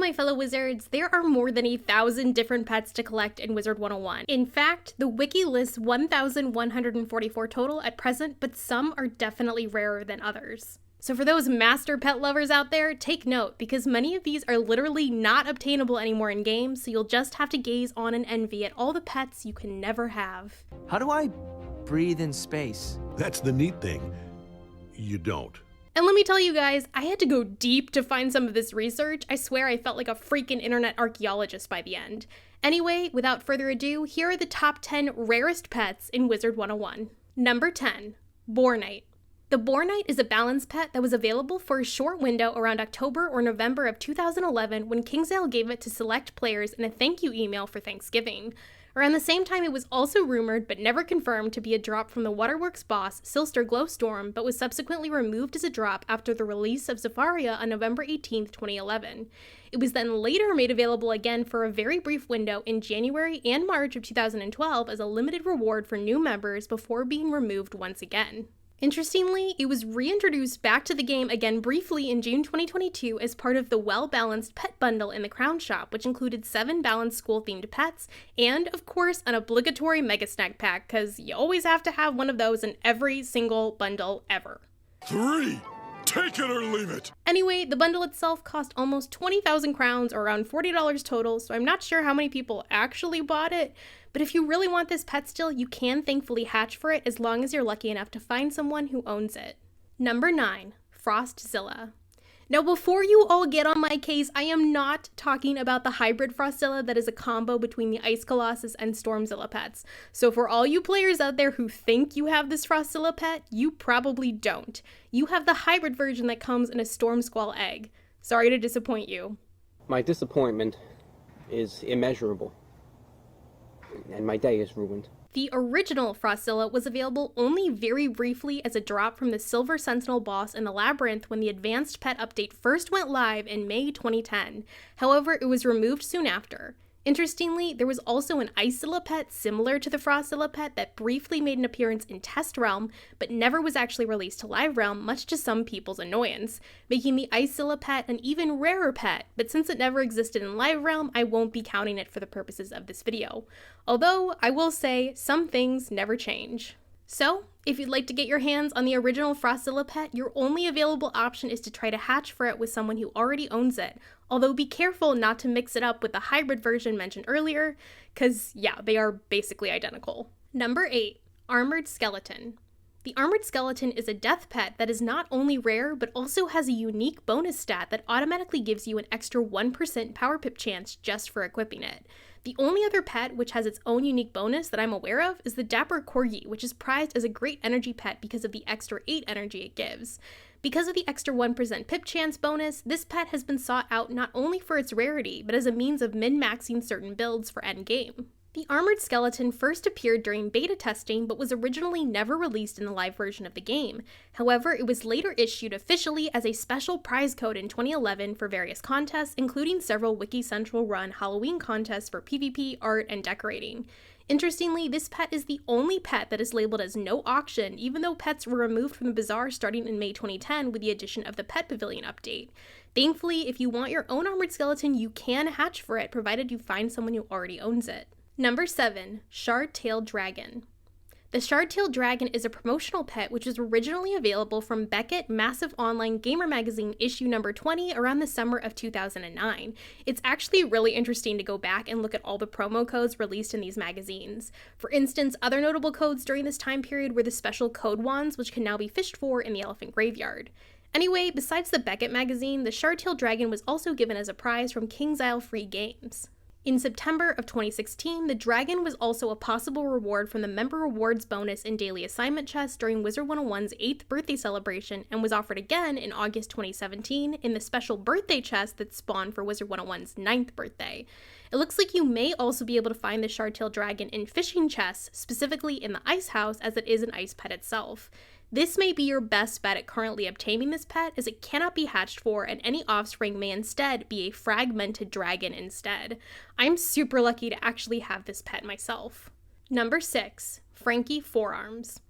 my fellow wizards, there are more than 1,000 different pets to collect in Wizard101. In fact, the wiki lists 1,144 total at present, but some are definitely rarer than others. So for those master pet lovers out there, take note, because many of these are literally not obtainable anymore in games, so you'll just have to gaze on in envy at all the pets you can never have. How do I breathe in space? That's the neat thing. You don't. And let me tell you guys, I had to go deep to find some of this research. I swear I felt like a freaking internet archaeologist by the end. Anyway, without further ado, here are the top 10 rarest pets in Wizard101. Number 10, Boar Knight. The Boar Knight is a balance pet that was available for a short window around October or November of 2011 when KingsIsle gave it to select players in a thank you email for Thanksgiving. Around the same time, it was also rumored, but never confirmed, to be a drop from the Waterworks boss, Sylster Glowstorm, but was subsequently removed as a drop after the release of Zafaria on November 18, 2011. It was then later made available again for a very brief window in January and March of 2012 as a limited reward for new members before being removed once again. Interestingly, it was reintroduced back to the game again briefly in June 2022 as part of the well-balanced pet bundle in the Crown Shop, which included 7 balanced school-themed pets, and, of course, an obligatory Mega Snack Pack, because you always have to have one of those in every single bundle ever. 3! Take it or leave it! Anyway, the bundle itself cost almost 20,000 crowns, or around $40 total, so I'm not sure how many people actually bought it, but if you really want this pet still, you can thankfully hatch for it as long as you're lucky enough to find someone who owns it. Number 9, Frostzilla. Now before you all get on my case, I am not talking about the hybrid Frostzilla that is a combo between the Ice Colossus and Stormzilla pets. So for all you players out there who think you have this Frostzilla pet, you probably don't. You have the hybrid version that comes in a Storm Squall egg. Sorry to disappoint you. My disappointment is immeasurable, and my day is ruined. The original Frostzilla was available only very briefly as a drop from the Silver Sentinel boss in the Labyrinth when the Advanced Pet update first went live in May 2010. However, it was removed soon after. Interestingly, there was also an icezilla pet similar to the Frostzilla pet that briefly made an appearance in Test Realm, but never was actually released to Live Realm, much to some people's annoyance, making the icezilla pet an even rarer pet, but since it never existed in Live Realm, I won't be counting it for the purposes of this video. Although, I will say, some things never change. So, if you'd like to get your hands on the original Frostzilla pet, your only available option is to try to hatch for it with someone who already owns it. Although be careful not to mix it up with the hybrid version mentioned earlier, cause yeah, they are basically identical. Number 8, Armored Skeleton. The Armored Skeleton is a death pet that is not only rare, but also has a unique bonus stat that automatically gives you an extra 1% power pip chance just for equipping it. The only other pet which has its own unique bonus that I'm aware of is the Dapper Corgi, which is prized as a great energy pet because of the extra 8 energy it gives. Because of the extra 1% pip chance bonus, this pet has been sought out not only for its rarity, but as a means of min-maxing certain builds for endgame. The Armored Skeleton first appeared during beta testing, but was originally never released in the live version of the game. However, it was later issued officially as a special prize code in 2011 for various contests, including several Wiki Central run Halloween contests for PvP, art, and decorating. Interestingly, this pet is the only pet that is labeled as no auction, even though pets were removed from the bazaar starting in May 2010 with the addition of the Pet Pavilion update. Thankfully, if you want your own Armored Skeleton, you can hatch for it, provided you find someone who already owns it. Number 7, Shardtail Dragon. The Shardtail Dragon is a promotional pet which was originally available from Beckett Massive Online Gamer Magazine issue number 20 around the summer of 2009. It's actually really interesting to go back and look at all the promo codes released in these magazines. For instance, other notable codes during this time period were the special code wands, which can now be fished for in the Elephant Graveyard. Anyway, besides the Beckett magazine, the Shardtail Dragon was also given as a prize from KingsIsle Free Games. In September of 2016, the dragon was also a possible reward from the Member Rewards bonus in Daily Assignment Chest during Wizard101's 8th birthday celebration, and was offered again in August 2017 in the special birthday chest that spawned for Wizard101's 9th birthday. It looks like you may also be able to find the Shardtail Dragon in fishing chests, specifically in the Ice House, as it is an ice pet itself. This may be your best bet at currently obtaining this pet, as it cannot be hatched for, and any offspring may instead be a fragmented dragon instead. I'm super lucky to actually have this pet myself. Number 6, Frankie Forearms.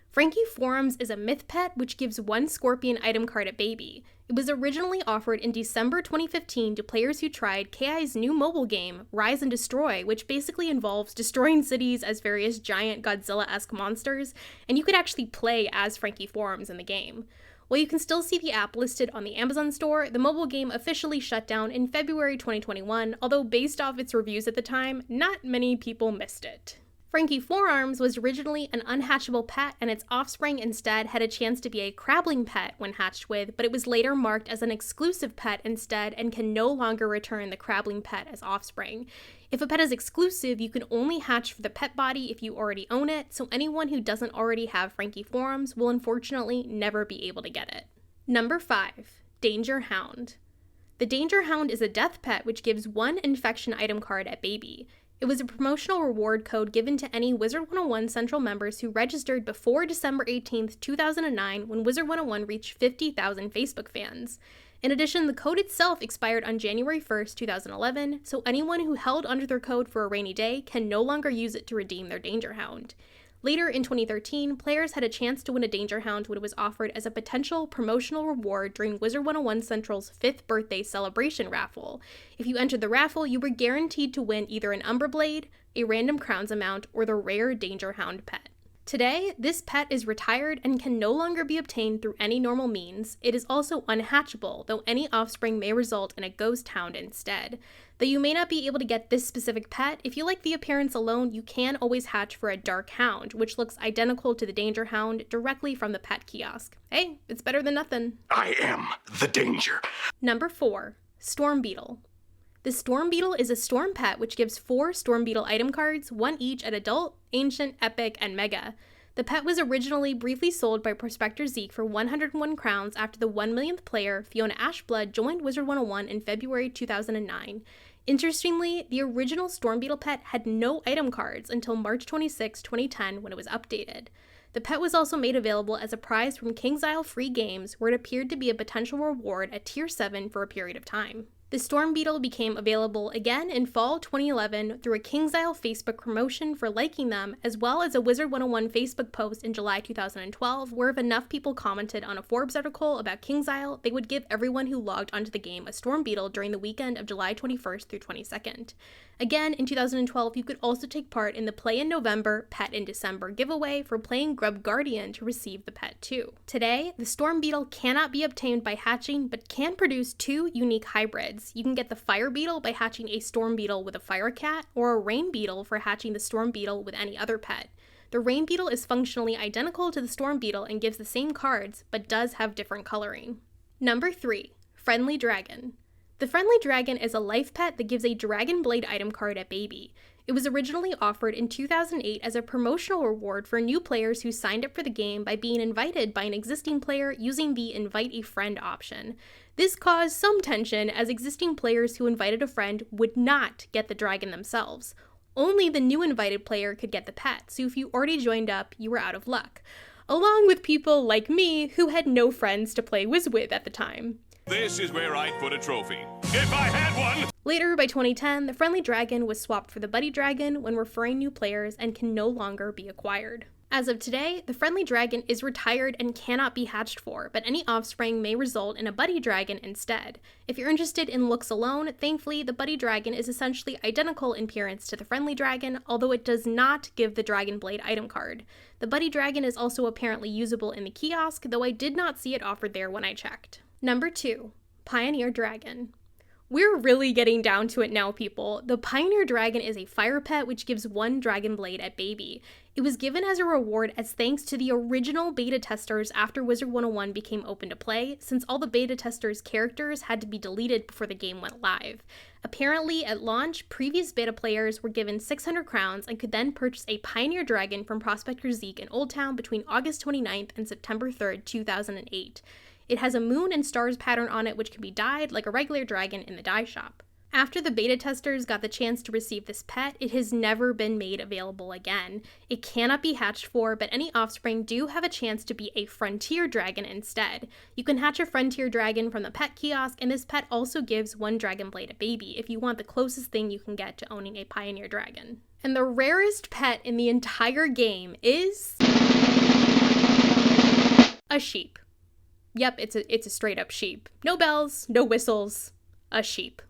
Frankie Forearms is a myth pet which gives 1 scorpion item card at baby. It was originally offered in December 2015 to players who tried KI's new mobile game, Rise and Destroy, which basically involves destroying cities as various giant Godzilla-esque monsters, and you could actually play as Frankie Forearms in the game. While you can still see the app listed on the Amazon store, the mobile game officially shut down in February 2021, although based off its reviews at the time, not many people missed it. Frankie Forearms was originally an unhatchable pet, and its offspring instead had a chance to be a crabling pet when hatched with, but it was later marked as an exclusive pet instead and can no longer return the crabling pet as offspring. If a pet is exclusive, you can only hatch for the pet body if you already own it, so anyone who doesn't already have Frankie Forearms will unfortunately never be able to get it. Number 5. Danger Hound. The Danger Hound is a death pet which gives 1 infection item card at baby. It was a promotional reward code given to any Wizard101 Central members who registered before December 18th, 2009 when Wizard101 reached 50,000 Facebook fans. In addition, the code itself expired on January 1st, 2011, so anyone who held onto their code for a rainy day can no longer use it to redeem their Danger Hound. Later in 2013, players had a chance to win a Danger Hound when it was offered as a potential promotional reward during Wizard101 Central's 5th birthday celebration raffle. If you entered the raffle, you were guaranteed to win either an Umbra Blade, a random crowns amount, or the rare Danger Hound pet. Today, this pet is retired and can no longer be obtained through any normal means. It is also unhatchable, though any offspring may result in a ghost hound instead. Though you may not be able to get this specific pet, if you like the appearance alone, you can always hatch for a dark hound, which looks identical to the Danger Hound directly from the pet kiosk. Hey, it's better than nothing. I am the danger. Number 4. Storm Beetle. The Storm Beetle is a storm pet which gives 4 Storm Beetle item cards, 1 each at Adult, Ancient, Epic, and Mega. The pet was originally briefly sold by Prospector Zeke for 101 crowns after the 1 millionth player, Fiona Ashblood, joined Wizard101 in February 2009. Interestingly, the original Storm Beetle pet had no item cards until March 26, 2010 when it was updated. The pet was also made available as a prize from KingsIsle free games where it appeared to be a potential reward at Tier 7 for a period of time. The Storm Beetle became available again in fall 2011 through a KingsIsle Facebook promotion for liking them, as well as a Wizard101 Facebook post in July 2012, where if enough people commented on a Forbes article about KingsIsle, they would give everyone who logged onto the game a Storm Beetle during the weekend of July 21st through 22nd. Again, in 2012, you could also take part in the Play in November, Pet in December giveaway for playing Grub Guardian to receive the pet too. Today, the Storm Beetle cannot be obtained by hatching, but can produce 2 unique hybrids. You can get the Fire Beetle by hatching a Storm Beetle with a Fire Cat, or a Rain Beetle for hatching the Storm Beetle with any other pet. The Rain Beetle is functionally identical to the Storm Beetle and gives the same cards, but does have different coloring. Number 3. Friendly Dragon. The Friendly Dragon is a life pet that gives a Dragon Blade item card at baby. It was originally offered in 2008 as a promotional reward for new players who signed up for the game by being invited by an existing player using the Invite a Friend option. This caused some tension as existing players who invited a friend would not get the dragon themselves. Only the new invited player could get the pet, so if you already joined up, you were out of luck. Along with people like me who had no friends to play Wiz with at the time. This is where I'd put a trophy, if I had one! Later, by 2010, the Friendly Dragon was swapped for the Buddy Dragon when referring new players and can no longer be acquired. As of today, the Friendly Dragon is retired and cannot be hatched for, but any offspring may result in a Buddy Dragon instead. If you're interested in looks alone, thankfully, the Buddy Dragon is essentially identical in appearance to the Friendly Dragon, although it does not give the Dragon Blade item card. The Buddy Dragon is also apparently usable in the kiosk, though I did not see it offered there when I checked. Number 2. Pioneer Dragon. We're really getting down to it now, people. The Pioneer Dragon is a fire pet which gives 1 Dragon Blade at baby. It was given as a reward as thanks to the original beta testers after Wizard101 became open to play, since all the beta testers' characters had to be deleted before the game went live. Apparently, at launch, previous beta players were given 600 crowns and could then purchase a Pioneer Dragon from Prospector Zeke in Old Town between August 29th and September 3rd, 2008. It has a moon and stars pattern on it which can be dyed like a regular dragon in the dye shop. After the beta testers got the chance to receive this pet, it has never been made available again. It cannot be hatched for, but any offspring do have a chance to be a Frontier Dragon instead. You can hatch a Frontier Dragon from the pet kiosk, and this pet also gives 1 Dragon Blade a baby if you want the closest thing you can get to owning a Pioneer Dragon. And the rarest pet in the entire game is a sheep. Yep, it's a straight up sheep. No bells, no whistles, a sheep.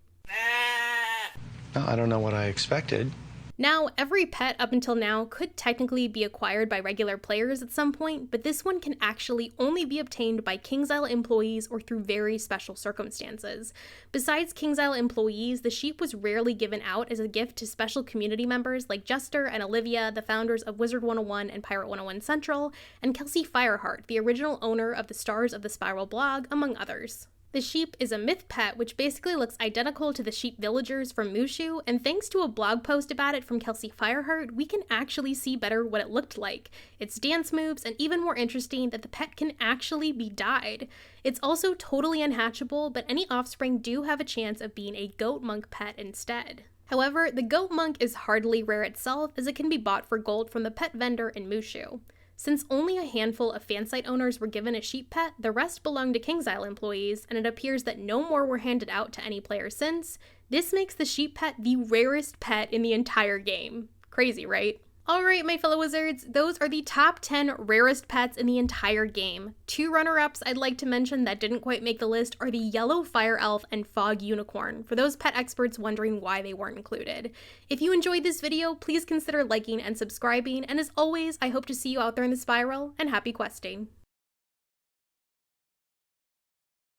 Well, I don't know what I expected. Now, every pet up until now could technically be acquired by regular players at some point, but this one can actually only be obtained by KingsIsle employees or through very special circumstances. Besides KingsIsle employees, the sheep was rarely given out as a gift to special community members like Jester and Olivia, the founders of Wizard101 and Pirate 101 Central, and Kelsey Fireheart, the original owner of the Stars of the Spiral blog, among others. The sheep is a myth pet which basically looks identical to the sheep villagers from Mushu, and thanks to a blog post about it from Kelsey Fireheart, we can actually see better what it looked like, its dance moves, and even more interesting that the pet can actually be dyed. It's also totally unhatchable, but any offspring do have a chance of being a goat monk pet instead. However, the goat monk is hardly rare itself, as it can be bought for gold from the pet vendor in Mushu. Since only a handful of fansite owners were given a sheep pet, the rest belonged to KingsIsle employees, and it appears that no more were handed out to any player since. This makes the sheep pet the rarest pet in the entire game. Crazy, right? Alright, my fellow wizards, those are the top 10 rarest pets in the entire game. 2 runner-ups I'd like to mention that didn't quite make the list are the Yellow Fire Elf and Fog Unicorn, for those pet experts wondering why they weren't included. If you enjoyed this video, please consider liking and subscribing, and as always, I hope to see you out there in the spiral, and happy questing!